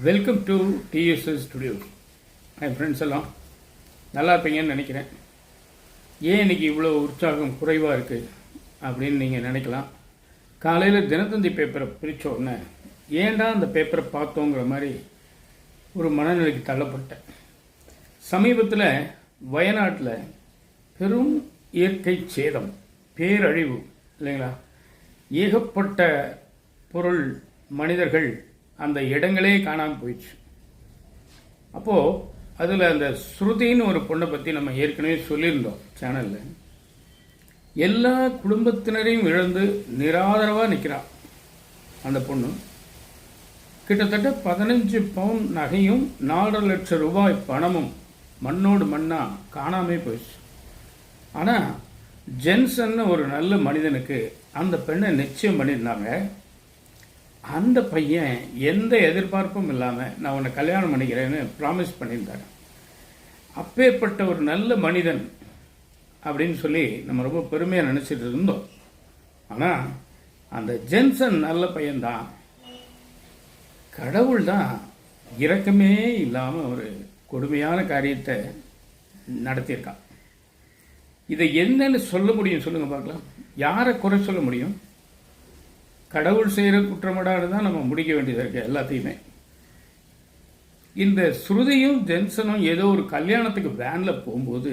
Welcome to TDS studios. N friends எல்லாம் நல்லா இருப்பீங்கன்னு நினைக்கிறேன். ஏன் இன்றைக்கி இவ்வளோ உற்சாகம் குறைவாக இருக்குது அப்படின்னு நீங்கள் நினைக்கலாம். காலையில் தினத்தந்தி பேப்பரை பிரித்த உடனே ஏன்டா அந்த பேப்பரை பார்த்தோங்கிற மாதிரி ஒரு மனநிலைக்கு தள்ளப்பட்டேன். சமீபத்தில் வயநாட்டில் பெரும் இயற்கை சேதம், பேரழிவு இல்லைங்களா, ஏகப்பட்ட பொருள், மனிதர்கள், அந்த இடங்களே காணாமல் போயிடுச்சு. அப்போது அதில் அந்த ஸ்ருதின்னு ஒரு பொண்ணை பற்றி நம்ம ஏற்கனவே சொல்லியிருந்தோம் சேனலில். எல்லா குடும்பத்தினரையும் இழந்து நிராதரவாக நிற்கிறான் அந்த பொண்ணு. கிட்டத்தட்ட 15 பவுன் நகையும் 4 லட்சம் ரூபாய் பணமும் மண்ணோடு மண்ணாக காணாமே போயிடுச்சு. ஆனால் ஜென்சன் ஒரு நல்ல மனிதனுக்கு அந்த பெண்ணை நிச்சயம் பண்ணியிருந்தாங்க. அந்த பையன் எந்த எதிர்பார்ப்பும் இல்லாமல் நான் உன்னை கல்யாணம் பண்ணிக்கிறேன்னு ப்ராமிஸ் பண்ணியிருந்தார். அப்பேற்பட்ட ஒரு நல்ல மனிதன் அப்படின்னு சொல்லி நம்ம ரொம்ப பெருமையாக நினச்சிட்டு இருந்தோம். ஆனால் அந்த ஜென்சன் நல்ல பையன்தான். கடவுள் தான் இரக்கமே இல்லாமல் ஒரு கொடுமையான காரியத்தை நடத்தியிருக்கான். இதை என்னன்னு சொல்ல முடியும் சொல்லுங்க பார்க்கலாம். யாரை குறை சொல்ல முடியும்? கடவுள் செய்கிற குற்றமடாடு தான் நம்ம முடிக்க வேண்டியதாக இருக்குது எல்லாத்தையுமே. இந்த ஸ்ருதியும் ஜென்சனும் ஏதோ ஒரு கல்யாணத்துக்கு வேனில் போகும்போது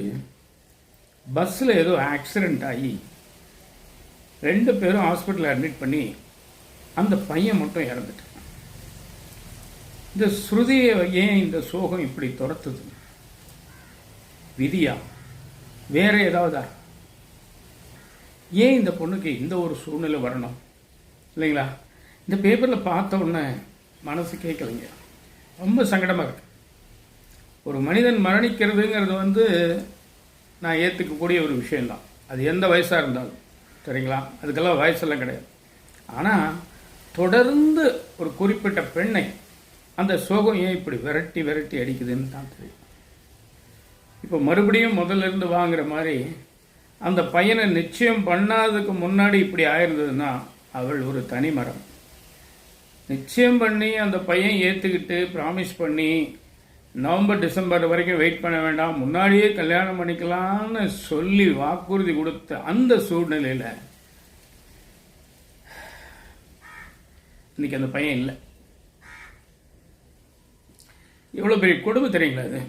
பஸ்ஸில் ஏதோ ஆக்சிடெண்ட் ஆகி 2 பேரும் ஹாஸ்பிட்டலில் அட்மிட் பண்ணி அந்த பையன் மட்டும் இறந்துட்டான். இந்த ஸ்ருதியை ஏன் இந்த சோகம் இப்படி துரத்துது? விதியா? வேற ஏதாவதா? ஏன் இந்த பொண்ணுக்கு இந்த ஒரு சூழ்நிலை வரணும் இல்லைங்களா? இந்த பேப்பரில் பார்த்த உடனே மனசு கேட்கலைங்க, ரொம்ப சங்கடமாக இருக்கு. ஒரு மனிதன் மரணிக்கிறதுங்கிறது நான் ஏற்றுக்கக்கூடிய ஒரு விஷயந்தான். அது எந்த வயசாக இருந்தாலும் சரிங்களா, அதுக்கெல்லாம் வயசெல்லாம் கிடையாது. ஆனால் தொடர்ந்து ஒரு குறிப்பிட்ட பெண்ணை அந்த சோகம் ஏன் இப்படி விரட்டி விரட்டி அடிக்குதுன்னு தான் தெரியும். இப்போ மறுபடியும் முதல்ல இருந்து வாங்குற மாதிரி அந்த பையனை நிச்சயம் பண்ணாததுக்கு முன்னாடி இப்படி ஆயிருந்ததுன்னா அவள் ஒரு தனி மரம். நிச்சயம் பண்ணி அந்த பையன் ஏற்றுக்கிட்டு ப்ராமிஸ் பண்ணி நவம்பர் டிசம்பர் வரைக்கும் வெயிட் பண்ண வேண்டாம், முன்னாடியே கல்யாணம் பண்ணிக்கலான்னு சொல்லி வாக்குறுதி கொடுத்த அந்த சூழ்நிலையில் இன்னைக்கு அந்த பையன் இல்லை. எவ்வளோ பெரிய கொடுமை தெரியுங்களா?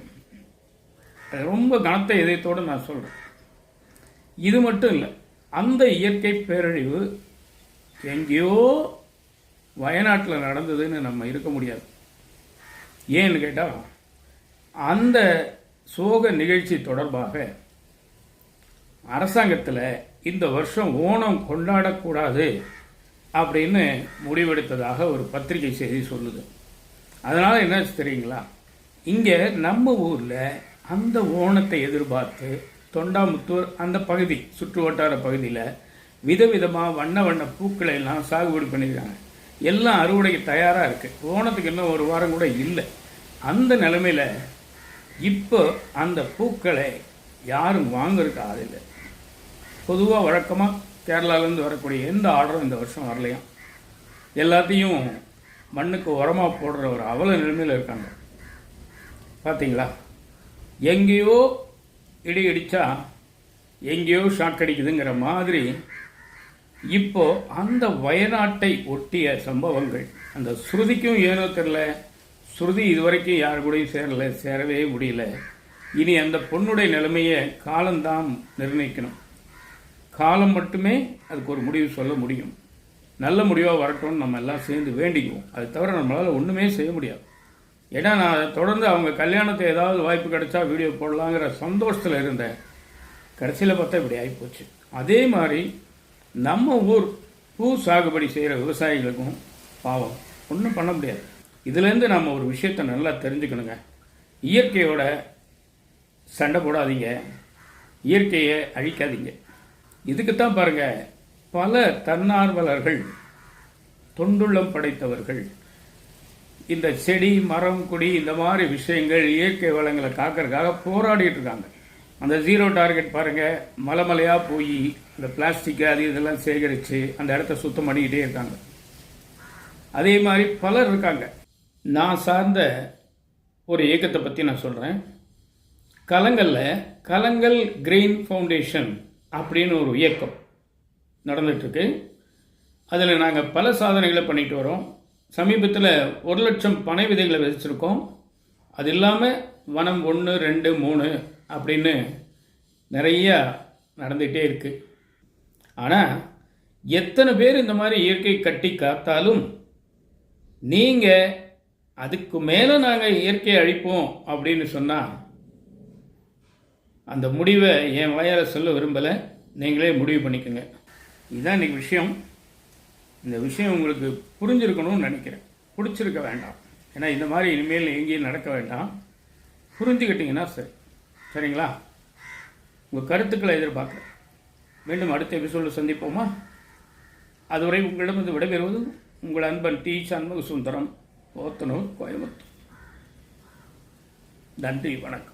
அது ரொம்ப கனத்த இதயத்தோடு நான் சொல்கிறேன். இது மட்டும் இல்லை, அந்த இயற்கை பேரழிவு எங்கேயோ வயநாட்டில் நடந்ததுன்னு நம்ம இருக்க முடியாது. ஏன்னு கேட்டால் அந்த சோக நிகழ்ச்சி தொடர்பாக அரசாங்கத்தில் இந்த வருஷம் ஓணம் கொண்டாடக்கூடாது அப்படின்னு முடிவெடுத்ததாக ஒரு பத்திரிகை செய்தி சொல்லுது. அதனால் என்னாச்சு தெரியுங்களா, இங்கே நம்ம ஊரில் அந்த ஓணத்தை எதிர்பார்த்து தொண்டாமுத்தூர் அந்த பகுதி சுற்று வட்டார பகுதியில் விதவிதமாக வண்ண வண்ண பூக்களை எல்லாம் சாகுபடி பண்ணியிருக்காங்க. எல்லாம் அறுவடைக்கு தயாராக இருக்குது. ஓணத்துக்கு இன்னும் ஒரு வாரம் கூட இல்லை. அந்த நிலைமையில் இப்போ அந்த பூக்களை யாரும் வாங்குறதுக்கு ஆளில்லை. பொதுவாக வழக்கமாக கேரளாவிலேருந்து வரக்கூடிய எந்த ஆர்டரும் இந்த வருஷம் வரலையாம். எல்லாத்தையும் மண்ணுக்கு உரமாக போடுற ஒரு அவல நிலைமையில் இருக்காங்க. பார்த்தீங்களா, எங்கேயோ இடி இடித்தா எங்கேயோ ஷாக் அடிக்குதுங்கிற மாதிரி இப்போ அந்த வயநாட்டை ஒட்டிய சம்பவங்கள். அந்த ஸ்ருதிக்கும் ஏனோ தெரில, ஸ்ருதி இதுவரைக்கும் யார் கூடயும் சேரவே முடியல. இனி அந்த பொண்ணுடைய நிலைமையை காலம்தான் நிர்ணயிக்கணும். காலம் மட்டுமே அதுக்கு ஒரு முடிவு சொல்ல முடியும். நல்ல முடிவாக வரட்டும்னு நம்ம எல்லாம் சேர்ந்து வேண்டிக்குவோம். அது தவிர நம்மளால் ஒன்றுமே செய்ய முடியாது. ஏன்னா நான் தொடர்ந்து அவங்க கல்யாணத்தை ஏதாவது வாய்ப்பு கிடைச்சா வீடியோ போடலாங்கிற சந்தோஷத்தில் இருந்தேன். கடைசியில் பார்த்தா இப்படி ஆகிப்போச்சு. அதே மாதிரி நம்ம ஊர் பூ சாகுபடி செய்கிற விவசாயிகளுக்கும் பாவம் ஒன்றும் பண்ண முடியாது. இதுலேருந்து நம்ம ஒரு விஷயத்தை நல்லா தெரிஞ்சுக்கணுங்க. இயற்கையோட சண்டை போடாதீங்க, இயற்கையை அழிக்காதீங்க. இதுக்குத்தான் பாருங்கள், பல தன்னார்வலர்கள், தொண்டுள்ளம் படைத்தவர்கள் இந்த செடி மரம் கொடி இந்த மாதிரி விஷயங்கள் இயற்கை வளங்களை காக்கிறதுக்காக போராடிட்டு இருக்காங்க. அந்த ஜீரோ டார்கெட் பாருங்கள், மலை மலையாக போய் இந்த பிளாஸ்டிக்கு அது இதெல்லாம் சேகரித்து அந்த இடத்த சுத்தம் பண்ணிக்கிட்டே இருக்காங்க. அதே மாதிரி பலர் இருக்காங்க. நான் சார்ந்த ஒரு இயக்கத்தை பற்றி நான் சொல்கிறேன். கலங்கல் கிரீன் ஃபவுண்டேஷன் அப்படின்னு ஒரு இயக்கம் நடந்துகிட்ருக்கு. அதில் நாங்கள் பல சாதனைகளை பண்ணிட்டு வரோம். சமீபத்தில் 1,00,000 பனை விதைகளை விதைச்சிருக்கோம். அது இல்லாமல் வனம் 1, 2, 3 அப்படின்னு நிறையா நடந்துகிட்டே இருக்குது. ஆனால் எத்தனை பேர் இந்த மாதிரி இயற்கை கட்டி காத்தாலும் நீங்கள் அதுக்கு மேலே நாங்கள் இயற்கையை அழிப்போம் அப்படின்னு சொன்னால் அந்த முடிவை என் வாயால் சொல்ல விரும்பலை. நீங்களே முடிவு பண்ணிக்கோங்க. இதுதான் இன்றைக்கி விஷயம். இந்த விஷயம் உங்களுக்கு புரிஞ்சிருக்கணும்னு நினைக்கிறேன். பிடிச்சிருக்க வேண்டாம். ஏன்னா இந்த மாதிரி இனிமேல் எங்கேயும் நடக்க வேண்டாம். புரிஞ்சுக்கிட்டிங்கன்னா சரிங்களா? உங்கள் கருத்துக்களை எதிர்பார்க்குறேன். மீண்டும் அடுத்த எபிசோடில் சந்திப்போமா? அதுவரை உங்களிடம் விடைபெறுவது உங்கள் அன்பன் டி. சண்முக சுந்தரம், போத்தனூர், கோயம்புத்தூர். நன்றி, வணக்கம்.